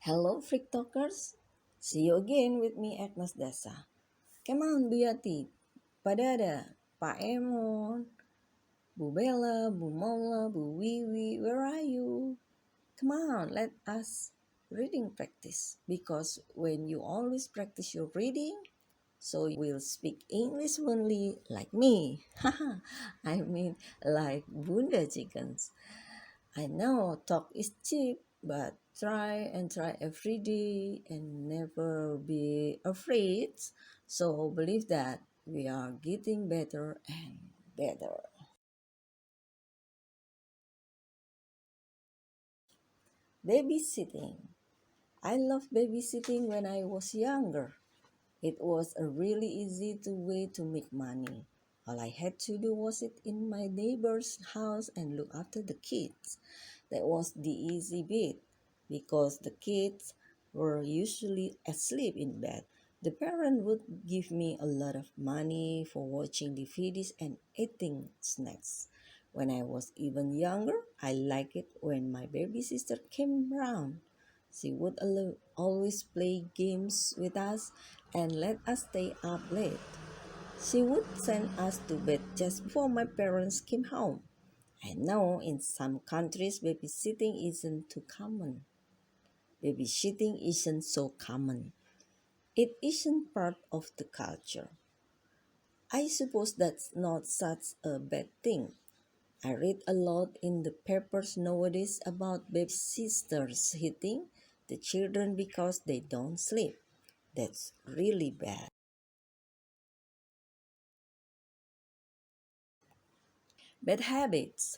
Hello, Friktokers. See you again with me, Agnes Dasa. Come on, Bu Yati, Pak Dada, Pak Emon, Bu Bella, Bu Mola, Bu Wiwi, where are you? Come on, let us reading practice. Because when you always practice your reading, so you will speak English only like me. I mean, like Bunda chickens. I know talk is cheap, but try and try every day and never be afraid. So believe that we are getting better and better. Babysitting. I loved babysitting when I was younger. It was a really easy way to make money. All I had to do was sit in my neighbor's house and look after the kids. That was the easy bit because the kids were usually asleep in bed. The parent would give me a lot of money for watching DVDs and eating snacks. When I was even younger, I liked it when my baby sister came round. She would always play games with us and let us stay up late. She would send us to bed just before my parents came home. I know in some countries babysitting isn't too common. Babysitting isn't so common. It isn't part of the culture. I suppose that's not such a bad thing. I read a lot in the papers nowadays about babysitters hitting the children because they don't sleep. That's really bad. Bad habits.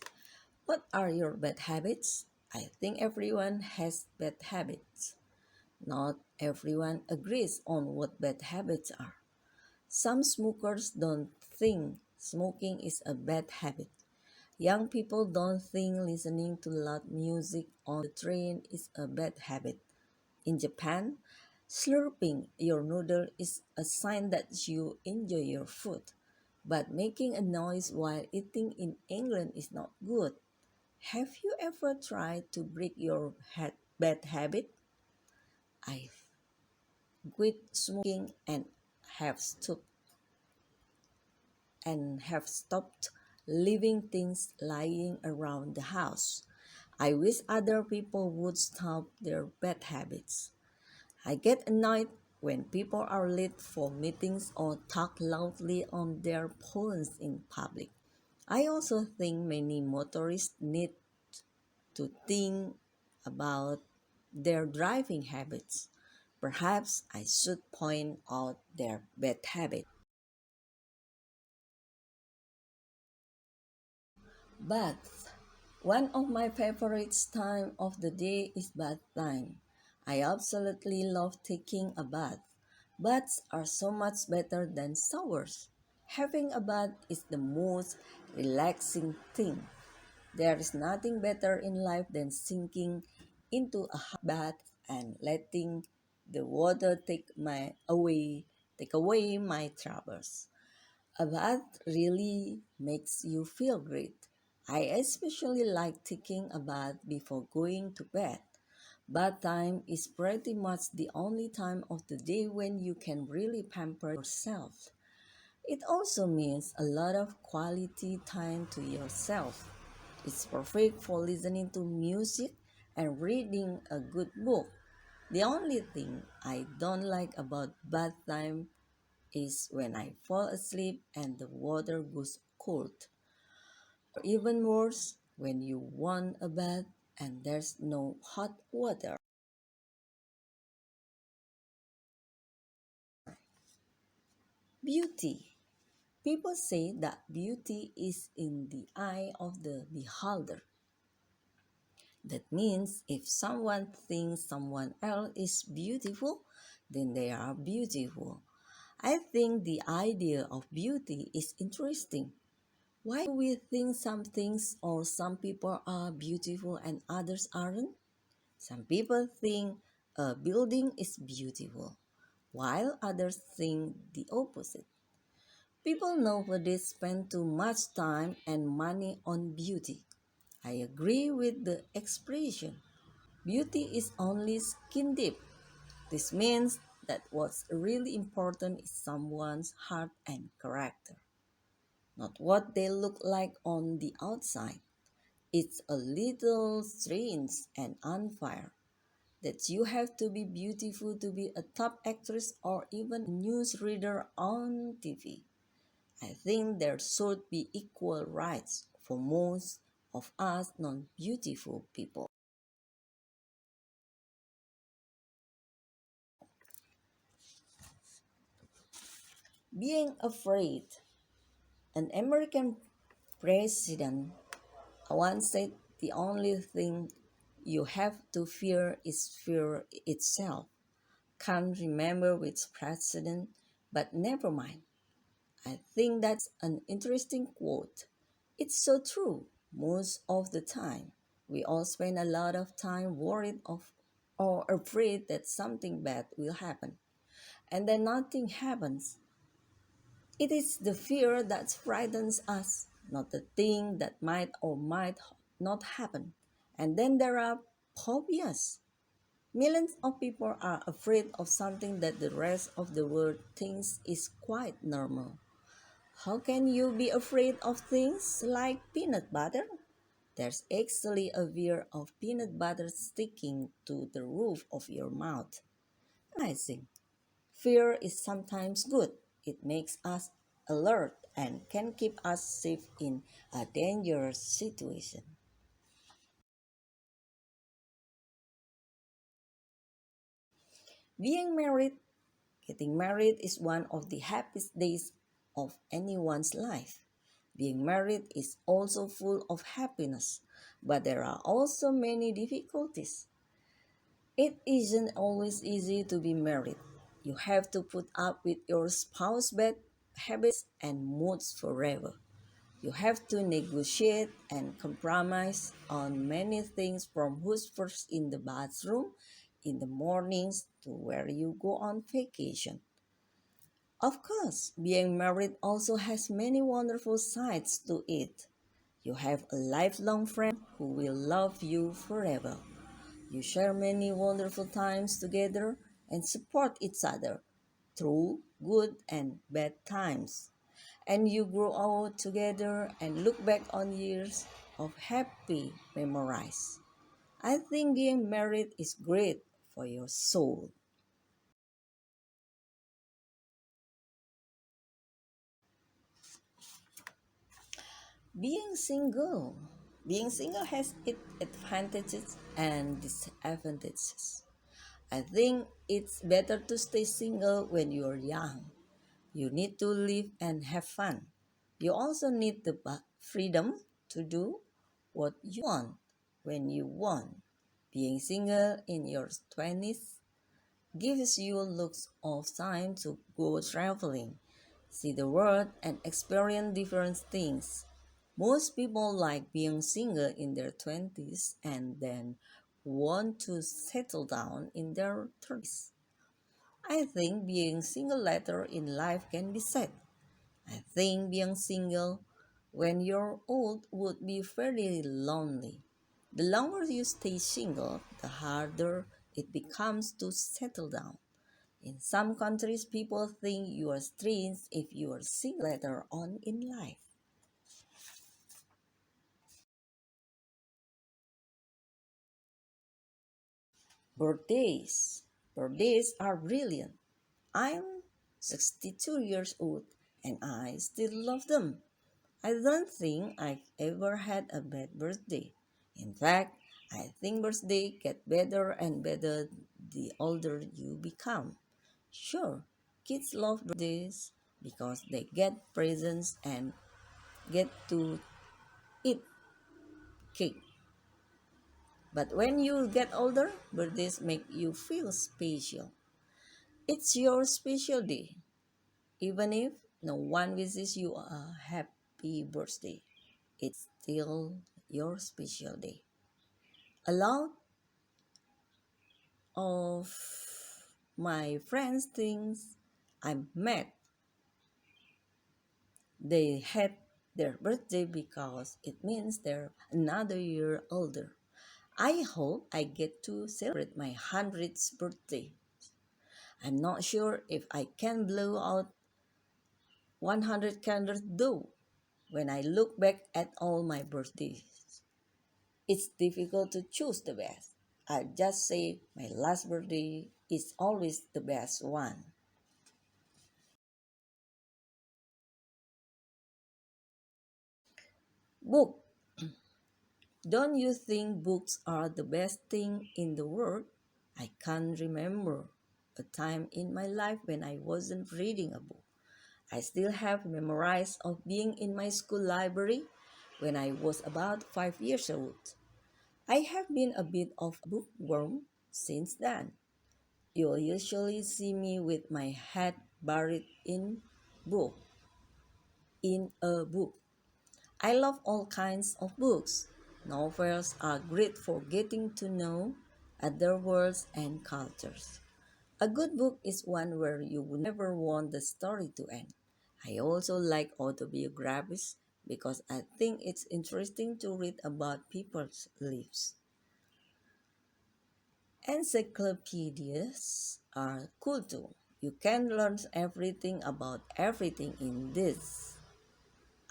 What are your bad habits? I think everyone has bad habits. Not everyone agrees on what bad habits are. Some smokers don't think smoking is a bad habit. Young people don't think listening to loud music on the train is a bad habit. In Japan, slurping your noodle is a sign that you enjoy your food. But making a noise while eating in England is not good. Have you ever tried to break your bad habit? I quit smoking and have stopped leaving things lying around the house. I wish other people would stop their bad habits. I get annoyed when people are late for meetings or talk loudly on their phones in public. I also think many motorists need to think about their driving habits. Perhaps I should point out their bad habit. Bath. One of my favorite time of the day is bath time. I absolutely love taking a bath. Baths are so much better than showers. Having a bath is the most relaxing thing. There is nothing better in life than sinking into a hot bath and letting the water take away my troubles. A bath really makes you feel great. I especially like taking a bath before going to bed. Bath time is pretty much the only time of the day when you can really pamper yourself. It also means a lot of quality time to yourself. It's perfect for listening to music and reading a good book. The only thing I don't like about bath time is when I fall asleep and the water goes cold. Or even worse, when you want a bath and there's no hot water. Beauty. People say that beauty is in the eye of the beholder. That means if someone thinks someone else is beautiful, then they are beautiful. I think the idea of beauty is interesting. Why do we think some things or some people are beautiful and others aren't? Some people think a building is beautiful, while others think the opposite. People nowadays spend too much time and money on beauty. I agree with the expression. Beauty is only skin deep. This means that what's really important is someone's heart and character, not what they look like on the outside. It's a little strange and unfair that you have to be beautiful to be a top actress or even a newsreader on TV. I think there should be equal rights for most of us non beautiful people. Being afraid. An American president once said the only thing you have to fear is fear itself. Can't remember which president, but never mind. I think that's an interesting quote. It's so true. Most of the time, we all spend a lot of time worried of or afraid that something bad will happen, and then nothing happens. It is the fear that frightens us, not the thing that might or might not happen. And then there are phobias. Millions of people are afraid of something that the rest of the world thinks is quite normal. How can you be afraid of things like peanut butter? There's actually a fear of peanut butter sticking to the roof of your mouth. Amazing. Fear is sometimes good. It makes us alert and can keep us safe in a dangerous situation. Being married, getting married is one of the happiest days of anyone's life. Being married is also full of happiness, but there are also many difficulties. It isn't always easy to be married. You have to put up with your spouse's bad habits and moods forever. You have to negotiate and compromise on many things from who's first in the bathroom in the mornings to where you go on vacation. Of course, being married also has many wonderful sides to it. You have a lifelong friend who will love you forever. You share many wonderful times together and support each other through good and bad times. And you grow old together and look back on years of happy memories. I think being married is great for your soul. Being single. Being single has its advantages and disadvantages. I think it's better to stay single when you're young. You need to live and have fun. You also need the freedom to do what you want when you want. Being single in your 20s gives you lots of time to go traveling, see the world, and experience different things. Most people like being single in their 20s and then want to settle down in their 30s. I think being single later in life can be sad. I think being single when you're old would be very lonely. The longer you stay single, the harder it becomes to settle down. In some countries, people think you are strange if you are single later on in life. Birthdays. Birthdays are brilliant. I'm 62 years old and I still love them. I don't think I've ever had a bad birthday. In fact, I think birthdays get better and better the older you become. Sure, kids love birthdays because they get presents and get to eat cake. But when you get older, birthdays make you feel special. It's your special day, even if no one wishes you a happy birthday. It's still your special day. A lot of my friends think I'm mad. They had their birthday because it means they're another year older. I hope I get to celebrate my 100th birthday. I'm not sure if I can blow out 100 candles though. When I look back at all my birthdays, it's difficult to choose the best. I'll just say my last birthday is always the best one. Book. Don't you think books are the best thing in the world? I can't remember a time in my life when I wasn't reading a book. I still have memories of being in my school library when I was about 5 years old. I have been a bit of a bookworm since then. You'll usually see me with my head buried book in a book. I love all kinds of books. Novels are great for getting to know other worlds and cultures. A good book is one where you would never want the story to end. I also like autobiographies because I think it's interesting to read about people's lives. Encyclopedias are cool too. You can learn everything about everything in this.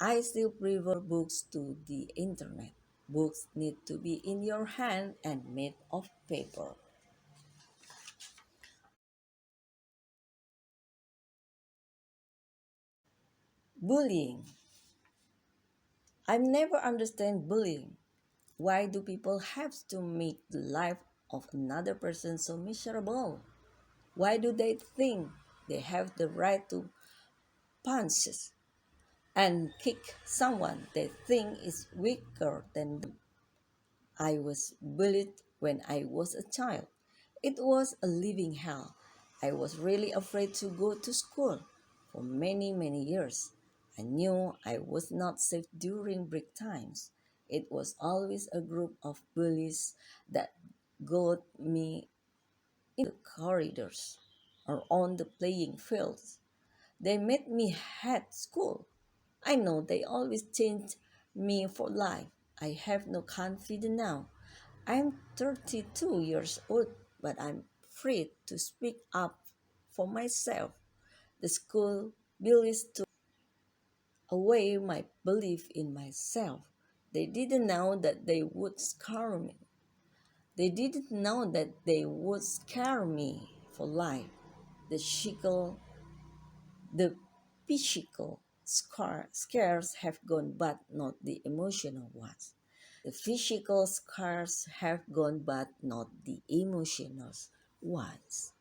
I still prefer books to the internet. Books need to be in your hand and made of paper. Bullying. I never understand bullying. Why do people have to make the life of another person so miserable? Why do they think they have the right to punch and kick someone they think is weaker than them? I was bullied when I was a child. It was a living hell. I was really afraid to go to school for many, many years. I knew I was not safe during break times. It was always a group of bullies that got me in the corridors or on the playing fields. They made me hate school. I know they always changed me for life. I have no confidence now. I'm 32 years old, but I'm free to speak up for myself. The school bullies took away my belief in myself. They didn't know that they would scare me. They didn't know that they would scare me for life. The physical, the scares have gone, but not the emotional ones. The physical scars have gone, but not the emotional ones.